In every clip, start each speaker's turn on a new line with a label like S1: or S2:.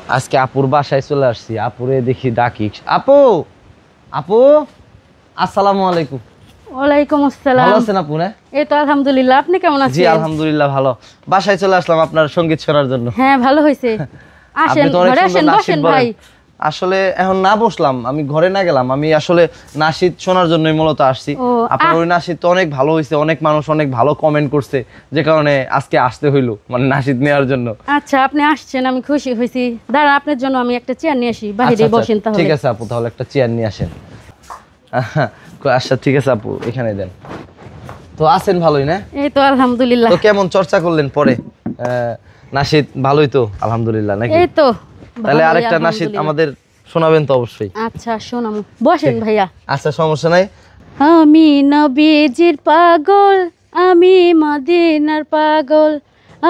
S1: আজকে আপুর বাসায় চলে আসছি, আপুরে দেখি ডাকি। আপু, আপু, আসসালামু আলাইকুম।
S2: ওয়ালাইকুম আসসালাম।
S1: ভালো আছেন আপু? না,
S2: এই তো আলহামদুলিল্লাহ, আপনি কেমন আছেন?
S1: জি আলহামদুলিল্লাহ ভালো। বাসায় চলে আসলাম আপনার সঙ্গীত শোনার জন্য।
S2: হ্যাঁ ভালো হয়েছে, আসেন ঘরে আসেন, বসেন ভাই।
S1: আসলে এখন না বসলাম, আমি ঘরে না গেলাম, আমি আসলে নাশিদ শোনার জন্যই মূলত আসছি। আপনার ওই নাশিদ তো অনেক ভালো হয়েছে, অনেক মানুষ অনেক ভালো কমেন্ট করছে, যে কারণে আজকে আসতে হইলো, মানে নাশিদ নেওয়ার জন্য।
S2: আচ্ছা আপনি আসছেন, আমি খুশি হয়েছি। দাঁড়া, আপনার জন্য আমি একটা চেয়ার নিয়ে আসি, বাইরে বসেন তাহলে।
S1: ঠিক আছে আপু, তাহলে একটা চেয়ার নিয়ে আসেন। আচ্ছা ঠিক আছে আপু, এখানে দেন। তো আছেন ভালোই? না,
S2: এই তো আলহামদুলিল্লাহ।
S1: তো কেমন চর্চা করলেন পরে? নাশিদ ভালোই তো আলহামদুলিল্লাহ নাকি?
S2: এই তো।
S1: তাহলে আরেকটা নাশিদ আমাদের শোনাবেন তো অবশ্যই।
S2: আচ্ছা শোনাবো, বসেন ভাইয়া।
S1: আচ্ছা সমস্যা নাই।
S2: আমি নবীজির পাগল, আমি মদিনার পাগল,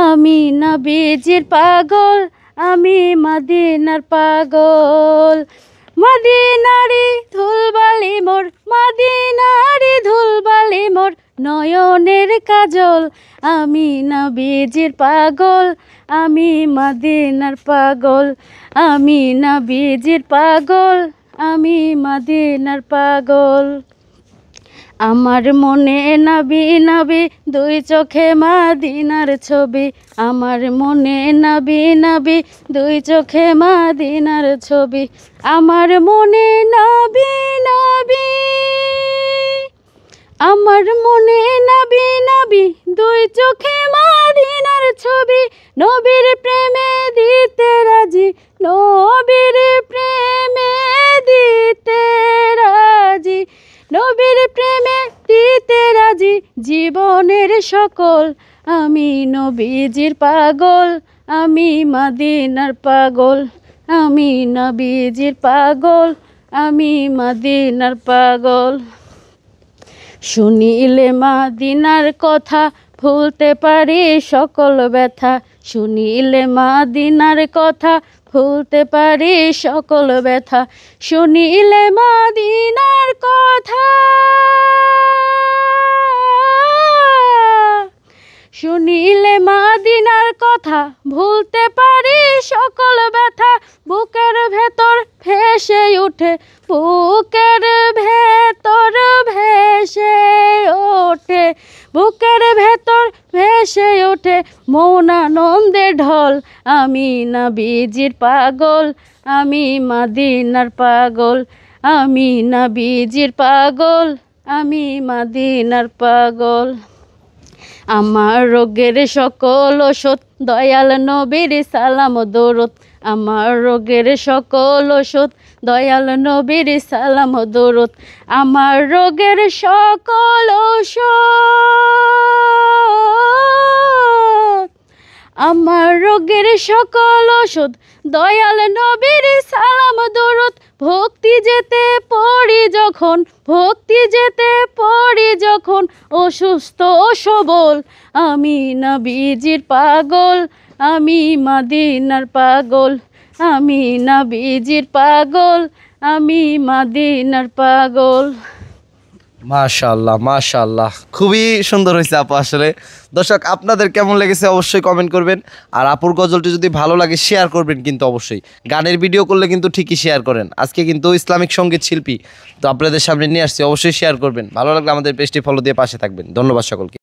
S2: আমি নবীজির পাগল, আমি মদিনার পাগল। মদিনারি ধুলবালি মোর, মদিনারি ধুলবালি মোর, নয়নের কাজল। আমি নবীজির পাগল, আমি মদিনার পাগল, আমি নবীজির পাগল, আমি মদিনার পাগল। আমার মনে নবী নবী, দুই চোখে মদিনার ছবি। আমার মনে নবী নবী, দুই চোখে মদিনার ছবি। আমার মনে নবী নবী, আমার মনে নবী নবী, দুই চোখে মদিনার ছবি। নবীর প্রেমে দিতে রাজি, নবীর প্রেমে দিতে রাজি, নবীর প্রেমে দিতে রাজি জীবনের সকল। আমি নবীজির পাগল, আমি মদিনার পাগল, আমি নবীজির পাগল, আমি মদিনার পাগল। শুনিলে মদিনার কথা, ভুলতে পারি সকল ব্যথা। শুনিলে মদিনার কথা, ভুলতে পারি সকল ব্যথা। শুনিলে মদিনার কথা, শুনিলে মদিনার কথা, ভুলতে পারি সকল ব্যথা। বুকের ভেতর ভেসে উঠে, বুকের ভেতর ভেসে ওঠে, বুকের ভেতর ভেসে ওঠে মৌনানন্দের ঢল। আমি নবীজির পাগল, আমি মদিনার পাগল, আমি নবীজির পাগল, আমি মদিনার পাগল। আমার রোগের সকল ওষুধ, দয়াল নবীর সালাম দরুদ। আমার রোগের সকল ওষুধ, দয়াল নবীর সালাম দরুদ। আমার রোগের সকল ওষুধ, আমার রোগের সকল ওষুধ, দয়াল নবীর সালাম দরুদ। ভক্তি যেতে পড়ি যখন, ভক্তি যেতে পড়ি যখন, অসুস্থ সবল। আমি নবীজির পাগল, আমি মদিনার পাগল, আমি নবীজির পাগল, আমি মদিনার পাগল।
S1: মাশাআল্লাহ মাশাআল্লাহ, খুবই সুন্দর হয়েছে আপু। আসলে দর্শক আপনাদের কেমন লেগেছে অবশ্যই কমেন্ট করবেন। আর আপুর গজলটি যদি ভালো লাগে শেয়ার করবেন কিন্তু অবশ্যই। গানের ভিডিও করলে কিন্তু ঠিকই শেয়ার করেন। আজকে কিন্তু ইসলামিক সঙ্গীত শিল্পী তো আপনাদের সামনে নিয়ে আসছি, অবশ্যই শেয়ার করবেন। ভালো লাগলে আমাদের পেজটি ফলো দিয়ে পাশে থাকবেন। ধন্যবাদ সকলকে।